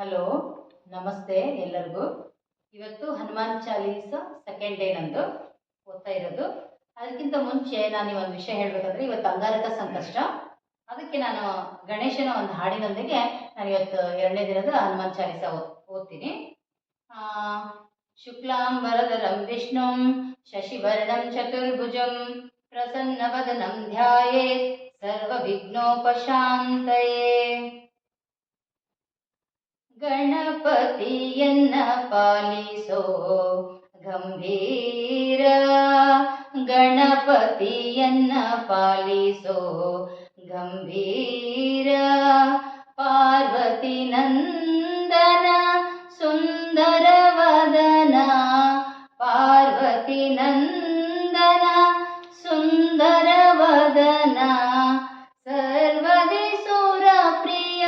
Hello, ನಮಸ್ತೆ ಎಲ್ಲರಿಗೂ. ಇವತ್ತು ಹನುಮಾನ್ ಚಾಲೀಸ ಸೆಕೆಂಡ್ ಡೇ ನಂದು ಓದ್ತಾ ಇರೋದು. ಅದಕ್ಕಿಂತ ಮುಂಚೆ ನಾನು ಒಂದು ವಿಷಯ ಹೇಳಬೇಕಾದ್ರೆ, ಇವತ್ತು ಅಂಗಾರಕ ಸಂಕಷ್ಟ. ಅದಕ್ಕೆ ನಾನು ಗಣೇಶನ ಒಂದು ಹಾಡಿನೊಂದಿಗೆ ನಾನು ಇವತ್ತು ಎರಡನೇ ದಿನದ ಹನುಮಾನ್ ಚಾಲೀಸ ಓದ್ತೀನಿ. ಶುಕ್ಲಾಂಬರಧರಂ ವಿಷ್ಣುಂ ಶಶಿವರ್ಣಂ ಚತುರ್ಭುಜಂ ಪ್ರಸನ್ನವದನಂ ಧ್ಯಾಯೇತ್ ಸರ್ವವಿಘ್ನೋಪಶಾಂತಯೇ. ಗಣಪತಿಯನ್ನ ಪಾಲಿಸೋ ಗಂಭೀರ, ಗಣಪತಿಯನ್ನ ಪಾಲಿಸೋ ಗಂಭೀರ. ಪಾರ್ವತಿ ನಂದನ ಸುಂದರ ವದನ, ಪಾರ್ವತಿ ನಂದನ ಸುಂದರ ವದನ. ಸರ್ವದಿ ಸುರ ಪ್ರಿಯ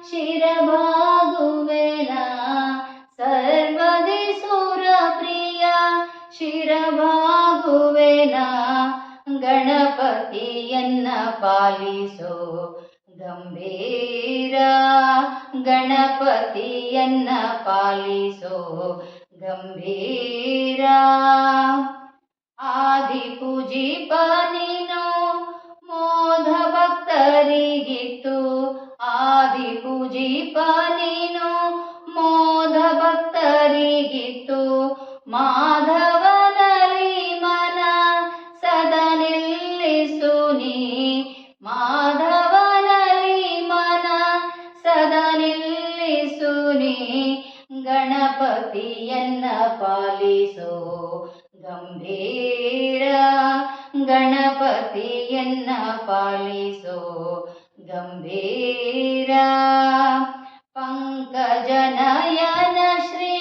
ಶಿರಭಾಗುವೆನ, ಸರ್ವದಿ ಸುರ ಪ್ರಿಯ ಶಿರಭಾಗುವೆನ. ಗಣಪತಿಯನ್ನ ಪಾಲಿಸೋ ಗಂಭೀರ, ಗಣಪತಿಯನ್ನ ಪಾಲಿಸೋ ಗಂಭೀರ. ಆದಿಪೂಜಿಪ ನೀನು ಮೋದ ಭಕ್ತರಿಗಿತ್ತು, ಆದಿಪೂಜಿಪ ನೀನು ಮೋದ ಭಕ್ತರಿಗಿತ್ತು. ಮಾಧವನಲ್ಲಿ ಮನ ಸದಾ ನಿಲ್ಲಿಸು ನೀ, ಮಾಧವನಲ್ಲಿ ಮನ ಸದಾ ನಿಲ್ಲಿಸು ನೀ. ಗಣಪತಿಯನ್ನ ಪಾಲಿಸೋ ಗಂಭೀರ, ಗಣಪತಿಯನ್ನ ಪಾಲಿಸೋ ಗಂಭೀರ. ಪಂಕಜನಯನ ಶ್ರೀ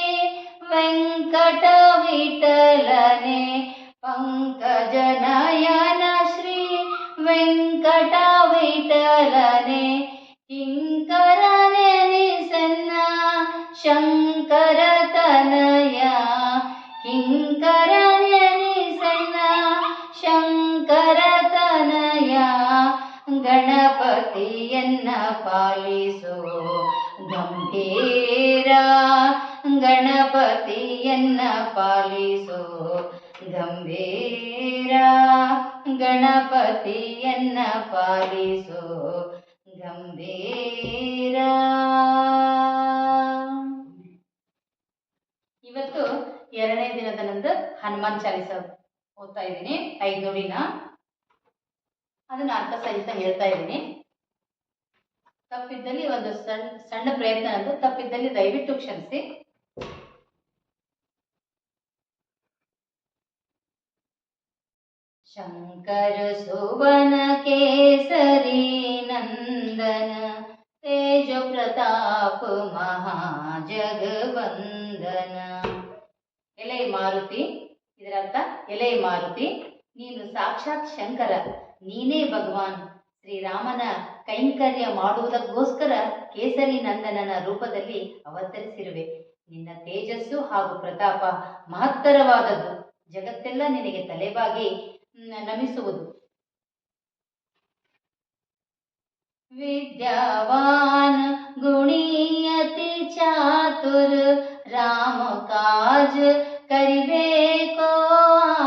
ವೆಂಕಟ ವಿಠಲನೆ, ಪಂಕಜನಯನ ಶ್ರೀ ವೆಂಕಟ ವಿಠಲನೆ. ಕಿಂಕರನೆನಿಸನ್ನ ಶಂಕರ ತನಯ, ಕಿಂಕರನೆನಿಸನ್ನ ಶಂಕರ ತನಯ. ಗಣಪತಿಯನ್ನ ಪಾಲಿಸೋ ಗಂಭೀರ, ಗಣಪತಿಯನ್ನ ಪಾಲಿಸೋ ಗಂಭೀರ. ಗಣಪತಿಯನ್ನ ಪಾಲಿಸೋ ಗಂಭೀರ. ಇವತ್ತು ಎರಡನೇ ದಿನದ ನಂದು ಹನುಮಾನ್ ಚಾಲೀಸ ಓದ್ತಾ ಇದ್ದೀನಿ. 5 ನುಡಿನ ಅದನ್ನ ಅರ್ಥ ಸಹಿತ ಹೇಳ್ತಾ ಇದ್ದೀನಿ. ತಪ್ಪಿದ್ದಲ್ಲಿ ಒಂದು ಸಣ್ಣ ಪ್ರಯತ್ನ ನಂದು, ತಪ್ಪಿದ್ದಲ್ಲಿ ದಯವಿಟ್ಟು ಕ್ಷಮಿಸಿ. ಶಂಕರ ಸುವನ ಕೇಸರಿ ನಂದನ ತೇಜ ಪ್ರತಾಪ ಮಹಾಜಗವಂದನ. ಎಲೆ ಮಾರುತಿ, ಇದರರ್ಥ ಎಲೆ ಮಾರುತಿ, ನೀನು ಸಾಕ್ಷಾತ್ ಶಂಕರ, ನೀನೇ ಭಗವಾನ್ ಶ್ರೀರಾಮನ ಕೈಂಕರ್ಯ ಮಾಡುವುದಕ್ಕೋಸ್ಕರ ಕೇಸರಿ ನಂದನನ ರೂಪದಲ್ಲಿ ಅವತರಿಸಿರುವೆ. ನಿನ್ನ ತೇಜಸ್ಸು ಹಾಗೂ ಪ್ರತಾಪ ಮಹತ್ತರವಾದದ್ದು, ಜಗತ್ತೆಲ್ಲ ನಿನಗೆ ತಲೆಬಾಗಿ ನಮಿಸುವುದು. ವಿದ್ಯಾವಾನ್ ಗುಣಿಯತಿ ಚಾತುರ್, ರಾಮ ಕಾಜ ಕರಿಬೇಕೋ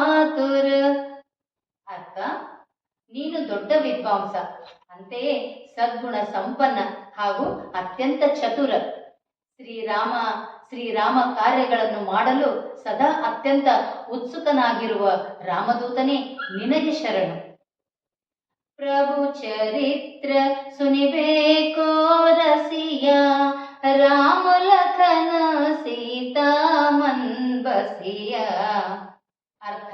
ಆತುರ್. ಅರ್ಥ, ನೀನು ದೊಡ್ಡ ವಿದ್ವಾಂಸ, ಅಂತೆಯೇ ಸದ್ಗುಣ ಸಂಪನ್ನ ಹಾಗೂ ಅತ್ಯಂತ ಚತುರ. ಶ್ರೀರಾಮ ಕಾರ್ಯಗಳನ್ನು ಮಾಡಲು ಸದಾ ಅತ್ಯಂತ ಉತ್ಸುಕನಾಗಿರುವ ರಾಮದೂತನೇ ನಿನಗೆ ಶರಣು. ಪ್ರಭು ಚರಿತ್ರ ಸುನಿಬೇಕೋ ರಸಿಯ, ರಾಮ ಲಖನ ಸೀತಾ ಮನ್ಬಸಿಯ. ಅರ್ಥ,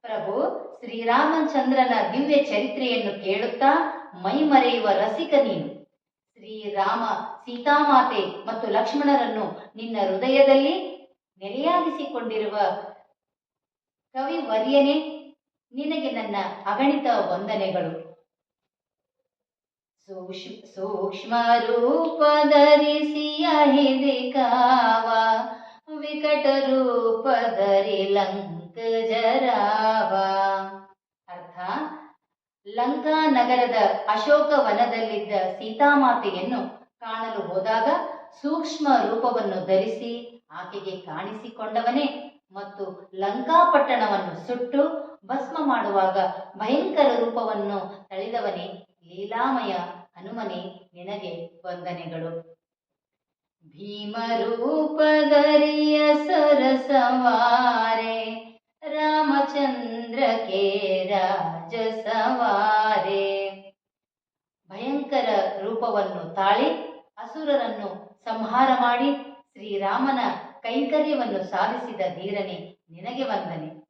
ಪ್ರಭು ಶ್ರೀರಾಮಚಂದ್ರನ ದಿವ್ಯ ಚರಿತ್ರೆಯನ್ನು ಕೇಳುತ್ತಾ ಮೈಮರೆಯುವ ರಸಿಕ ನೀನು. ಶ್ರೀರಾಮ, ಸೀತಾಮಾತೆ ಮತ್ತು ಲಕ್ಷ್ಮಣರನ್ನು ನಿನ್ನ ಹೃದಯದಲ್ಲಿ ನೆಲೆಯಾಗಿಸಿಕೊಂಡಿರುವ ಕವಿ ವರ್ಯನೇ, ನಿನಗೆ ನನ್ನ ಅಗಣಿತ ವಂದನೆಗಳು. ಸೂಕ್ಷ್ಮ ರೂಪ ಧರಿಸಿಯ ಹಿದಿಕಾವ, ವಿಕಟ ರೂಪ ಧರಿ ಲಂಕ ಜರಾವ. ಅರ್ಥ, ಲಂಕಾ ನಗರದ ಅಶೋಕ ವನದಲ್ಲಿದ್ದ ಸೀತಾಮಾತೆಯನ್ನು ಕಾಣಲು ಹೋದಾಗ ಸೂಕ್ಷ್ಮ ರೂಪವನ್ನು ಧರಿಸಿ ಆಕೆಗೆ ಕಾಣಿಸಿಕೊಂಡವನೇ ಮತ್ತು ಲಂಕಾಪಟ್ಟಣವನ್ನು ಸುಟ್ಟು ಭಸ್ಮ ಮಾಡುವಾಗ ಭಯಂಕರ ರೂಪವನ್ನು ತಳೆದವನೇ, ಲೀಲಾಮಯ ಹನುಮನೇ ನಿನಗೆ ವಂದನೆಗಳು. ಭೀಮರೂಪಧರಿಯ ಸರಸವಾರೆ ರಾಮಚಂದ್ರ ಕೆ ರಾಜ ಸವಾರೆ. ಭಯಂಕರ ರೂಪವನ್ನು ತಾಳಿ ಅಸುರರನ್ನು ಸಂಹಾರ ಮಾಡಿ ಶ್ರೀರಾಮನ ಕೈಂಕರ್ಯವನ್ನು ಸಾಧಿಸಿದ ಧೀರನೇ ನಿನಗೆ ವಂದನೆ.